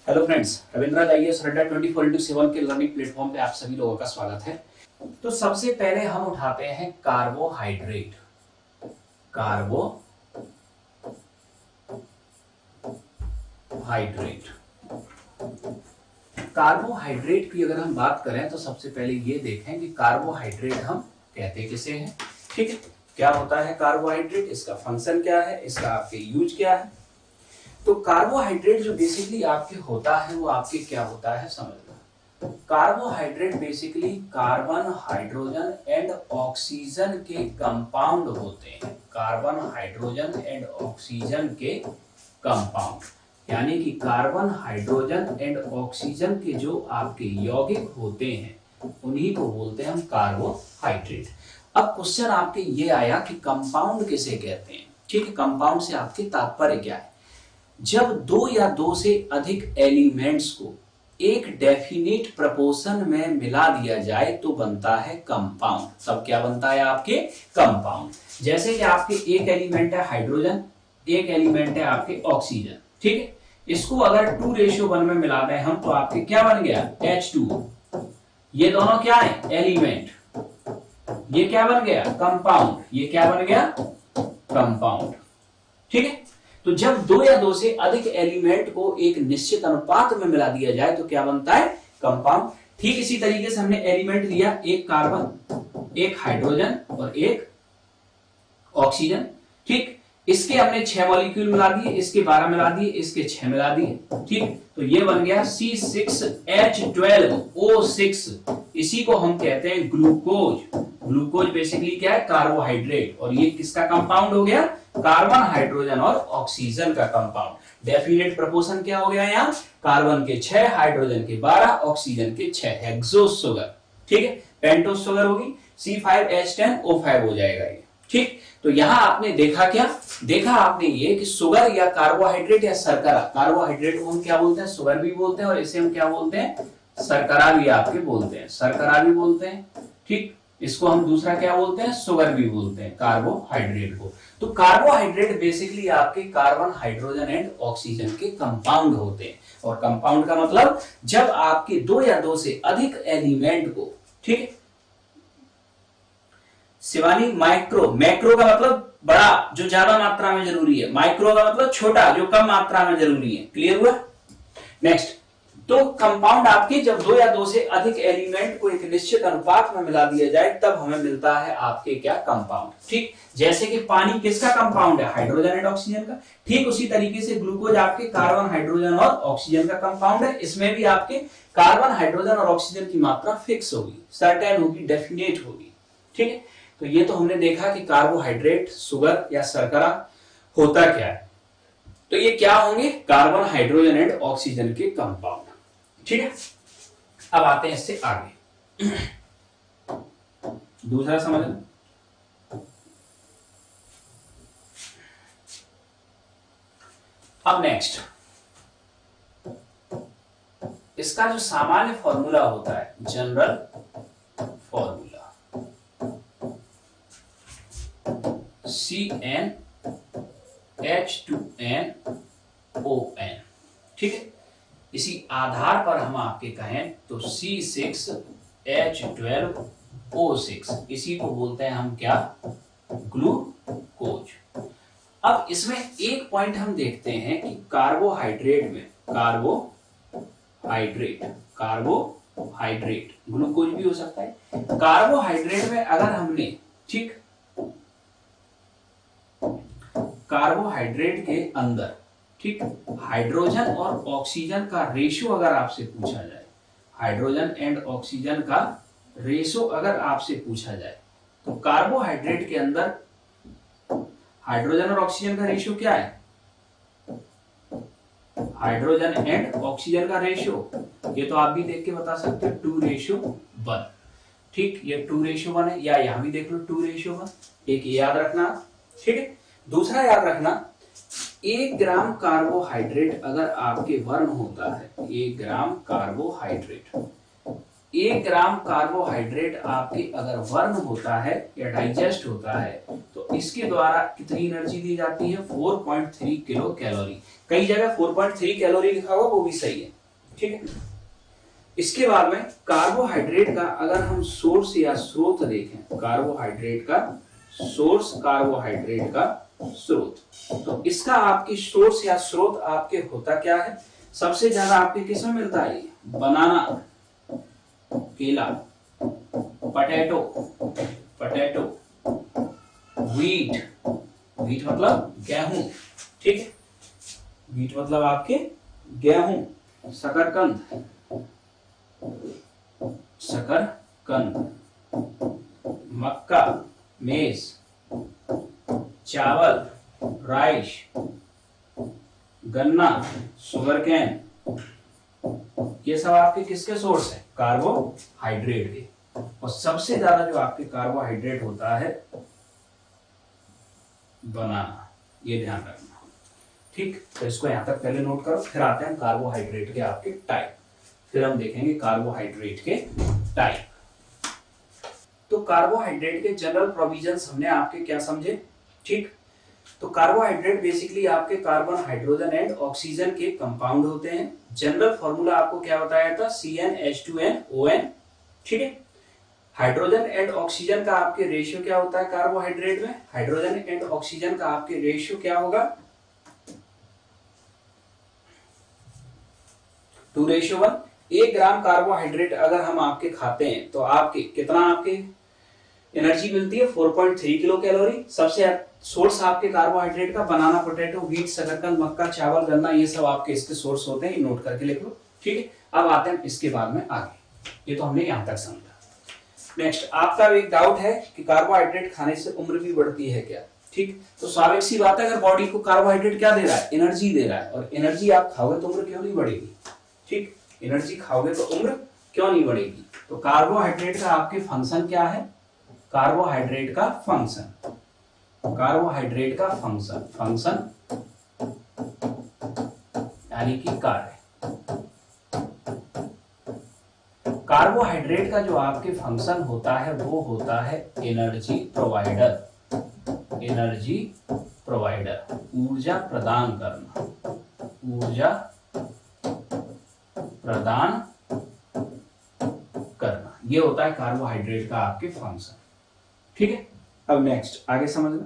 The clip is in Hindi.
हेलो फ्रेंड्स, रविंद्रा आईएएस अड्डा 24/7 के लर्निंग प्लेटफॉर्म पे आप सभी लोगों का स्वागत है। तो सबसे पहले हम उठाते हैं कार्बोहाइड्रेट। कार्बोहाइड्रेट की अगर हम बात करें तो सबसे पहले ये देखें कि कार्बोहाइड्रेट हम कहते किसे हैं। ठीक है, क्या होता है कार्बोहाइड्रेट, इसका फंक्शन क्या है, इसका आपके यूज क्या है। तो कार्बोहाइड्रेट जो बेसिकली आपके होता है वो आपके क्या होता है समझना। Carbohydrate basically carbon, hydrogen and oxygen के कंपाउंड होते हैं। कार्बन, हाइड्रोजन एंड ऑक्सीजन के कंपाउंड, यानी कि कार्बन, हाइड्रोजन एंड ऑक्सीजन के जो आपके यौगिक होते हैं उन्हीं को बोलते हैं हम कार्बोहाइड्रेट। अब क्वेश्चन आपके ये आया कि कंपाउंड किसे कहते हैं। ठीक है, कंपाउंड से आपके तात्पर्य क्या है। जब दो या दो से अधिक एलिमेंट्स को एक डेफिनेट प्रपोर्शन में मिला दिया जाए तो बनता है कंपाउंड। तब क्या बनता है आपके कंपाउंड। जैसे कि आपके एक एलिमेंट है हाइड्रोजन, एक एलिमेंट है आपके ऑक्सीजन। ठीक है, इसको अगर 2:1 में मिला दें हम तो आपके क्या बन गया H2O। ये दोनों क्या है एलिमेंट, ये क्या बन गया कंपाउंड, ये क्या बन गया कंपाउंड। ठीक है, तो जब दो या दो से अधिक एलिमेंट को एक निश्चित अनुपात में मिला दिया जाए तो क्या बनता है कंपाउंड। ठीक इसी तरीके से हमने एलिमेंट लिया, एक कार्बन, एक हाइड्रोजन और एक ऑक्सीजन। ठीक, इसके हमने 6 मॉलिक्यूल मिला दिए, इसके 12 मिला दिए, इसके 6 मिला दिए। ठीक, तो ये बन गया C6H12O6। इसी को हम कहते हैं ग्लूकोज। ग्लूकोज बेसिकली क्या है कार्बोहाइड्रेट, और ये किसका कंपाउंड हो गया कार्बन, हाइड्रोजन और ऑक्सीजन का कंपाउंड। डेफिनेट प्रपोर्शन क्या हो गया यहाँ कार्बन के 6, हाइड्रोजन के 12, ऑक्सीजन के 6। हेक्सोस शुगर, ठीक है, पेंटोस शुगर होगी, C5H10O5 हो जाएगा ये। ठीक, तो यहां आपने देखा क्या, देखा आपने ये कि शुगर या कार्बोहाइड्रेट या शर्करा। कार्बोहाइड्रेट को हम क्या बोलते हैं शुगर भी बोलते हैं, और इसे हम क्या बोलते हैं शर्करा भी आपके बोलते हैं, शर्करा भी बोलते हैं। ठीक, इसको हम दूसरा क्या बोलते हैं शुगर भी बोलते हैं कार्बोहाइड्रेट को। तो कार्बोहाइड्रेट बेसिकली आपके कार्बन, हाइड्रोजन एंड ऑक्सीजन के कंपाउंड होते हैं। और कंपाउंड का मतलब जब आपके दो या दो से अधिक एलिमेंट को, ठीक है शिवानी, मैक्रो, मैक्रो का मतलब बड़ा जो ज्यादा मात्रा में जरूरी है, माइक्रो का मतलब छोटा जो कम मात्रा में जरूरी है। क्लियर हुआ। नेक्स्ट, तो कंपाउंड आपके जब दो या दो से अधिक एलिमेंट को एक निश्चित अनुपात में मिला दिया जाए तब हमें मिलता है आपके क्या कंपाउंड। ठीक, जैसे कि पानी किसका कंपाउंड है हाइड्रोजन एंड ऑक्सीजन का। ठीक उसी तरीके से ग्लूकोज आपके कार्बन, हाइड्रोजन और ऑक्सीजन का कंपाउंड है। इसमें भी आपके कार्बन, हाइड्रोजन और ऑक्सीजन की मात्रा फिक्स होगी, सर्टेन होगी, डेफिनेट होगी। ठीक है, तो ये तो हमने देखा कि कार्बोहाइड्रेट, शुगर या शर्करा होता क्या है। तो ये क्या होंगे कार्बन, हाइड्रोजन एंड ऑक्सीजन के कंपाउंड। ठीक है, अब आते हैं इससे आगे दूसरा समझ। अब नेक्स्ट, इसका जो सामान्य फॉर्मूला होता है जनरल फॉर्मूला CnH2nOn। ठीक है, इसी आधार पर हम आपके कहें तो C6H12O6, इसी को बोलते हैं हम क्या ग्लूकोज। अब इसमें एक पॉइंट हम देखते हैं कि कार्बोहाइड्रेट में, कार्बोहाइड्रेट ग्लूकोज भी हो सकता है। कार्बोहाइड्रेट में अगर हमने, ठीक, कार्बोहाइड्रेट के अंदर, ठीक, हाइड्रोजन और ऑक्सीजन का रेशियो अगर आपसे पूछा जाए, हाइड्रोजन एंड ऑक्सीजन का रेशियो अगर आपसे पूछा जाए तो कार्बोहाइड्रेट के अंदर हाइड्रोजन और ऑक्सीजन का रेशियो क्या है, हाइड्रोजन एंड ऑक्सीजन का रेशियो, ये तो आप भी देख के बता सकते हो 2:1। ठीक, ये 2:1 है, या यहां भी देख लो 2:1। एक याद रखना। ठीक है, दूसरा याद रखना 1 ग्राम कार्बोहाइड्रेट अगर आपके बर्न होता है, 1 ग्राम कार्बोहाइड्रेट, 1 ग्राम कार्बोहाइड्रेट आपके अगर बर्न होता है या डाइजेस्ट होता है तो इसके द्वारा कितनी एनर्जी दी जाती है 4.3 किलो कैलोरी। कई जगह 4.3 कैलोरी लिखा हुआ वो भी सही है, ठीक है। इसके बाद में कार्बोहाइड्रेट का अगर हम सोर्स या स्रोत देखें, कार्बोहाइड्रेट का सोर्स, कार्बोहाइड्रेट का स्रोत, तो इसका आपकी सोर्स या स्रोत आपके होता क्या है? सबसे ज्यादा आपके किस में मिलता है? बनाना, केला, पटेटो, पटेटो, व्हीट, व्हीट मतलब गेहूं, ठीक है, व्हीट मतलब आपके गेहूं, शकरकंद, शकरकंद, मक्का, मेज, चावल, राइस, गन्ना, शुगर कैन, ये सब आपके किसके सोर्स है? कार्बोहाइड्रेट के। और सबसे ज्यादा जो आपके कार्बोहाइड्रेट होता है बनाना, ये ध्यान रखना, ठीक। तो इसको यहां तक पहले नोट करो, फिर आते हैं कार्बोहाइड्रेट के आपके टाइप, फिर हम देखेंगे कार्बोहाइड्रेट के टाइप। तो कार्बोहाइड्रेट के जनरल प्रोविजंस हमने आपके क्या समझे, ठीक। तो कार्बोहाइड्रेट बेसिकली आपके कार्बन, हाइड्रोजन एंड ऑक्सीजन के कंपाउंड होते हैं। जनरल फॉर्मूला आपको क्या बताया था? CnH2nOn, ठीक है। हाइड्रोजन एंड ऑक्सीजन का आपके रेशियो क्या होता है कार्बोहाइड्रेट में? हाइड्रोजन एंड ऑक्सीजन का आपके रेशियो क्या होगा? 2:1। 1 ग्राम कार्बोहाइड्रेट अगर हम आपके खाते हैं तो आपके कितना आपके एनर्जी मिलती है? 4.3 किलो कैलोरी। सबसे सोर्स आपके कार्बोहाइड्रेट का बनाना, पोटैटो, व्हीट, शकरकंद, मक्का, चावल, गन्ना, ये सब आपके इसके सोर्स होते हैं, नोट करके लिख लो, ठीक है। अब आते हैं इसके बाद में आगे, ये तो हमने यहां तक समझा। नेक्स्ट आपका एक डाउट है कि कार्बोहाइड्रेट खाने से उम्र भी बढ़ती है क्या, ठीक। तो स्वाभाविक सी बात है, अगर बॉडी को कार्बोहाइड्रेट क्या दे रहा है? एनर्जी दे रहा है, और एनर्जी आप खाओगे तो उम्र क्यों नहीं बढ़ेगी, ठीक। एनर्जी खाओगे तो उम्र क्यों नहीं बढ़ेगी? तो कार्बोहाइड्रेट का आपके फंक्शन क्या है? कार्बोहाइड्रेट का फंक्शन, कार्बोहाइड्रेट का फंक्शन, फंक्शन यानी कि कार्य। कार्बोहाइड्रेट का जो आपके फंक्शन होता है वो होता है एनर्जी प्रोवाइडर, एनर्जी प्रोवाइडर, ऊर्जा प्रदान करना, ऊर्जा प्रदान करना, ये होता है कार्बोहाइड्रेट का आपके फंक्शन, ठीक है। अब नेक्स्ट आगे समझना।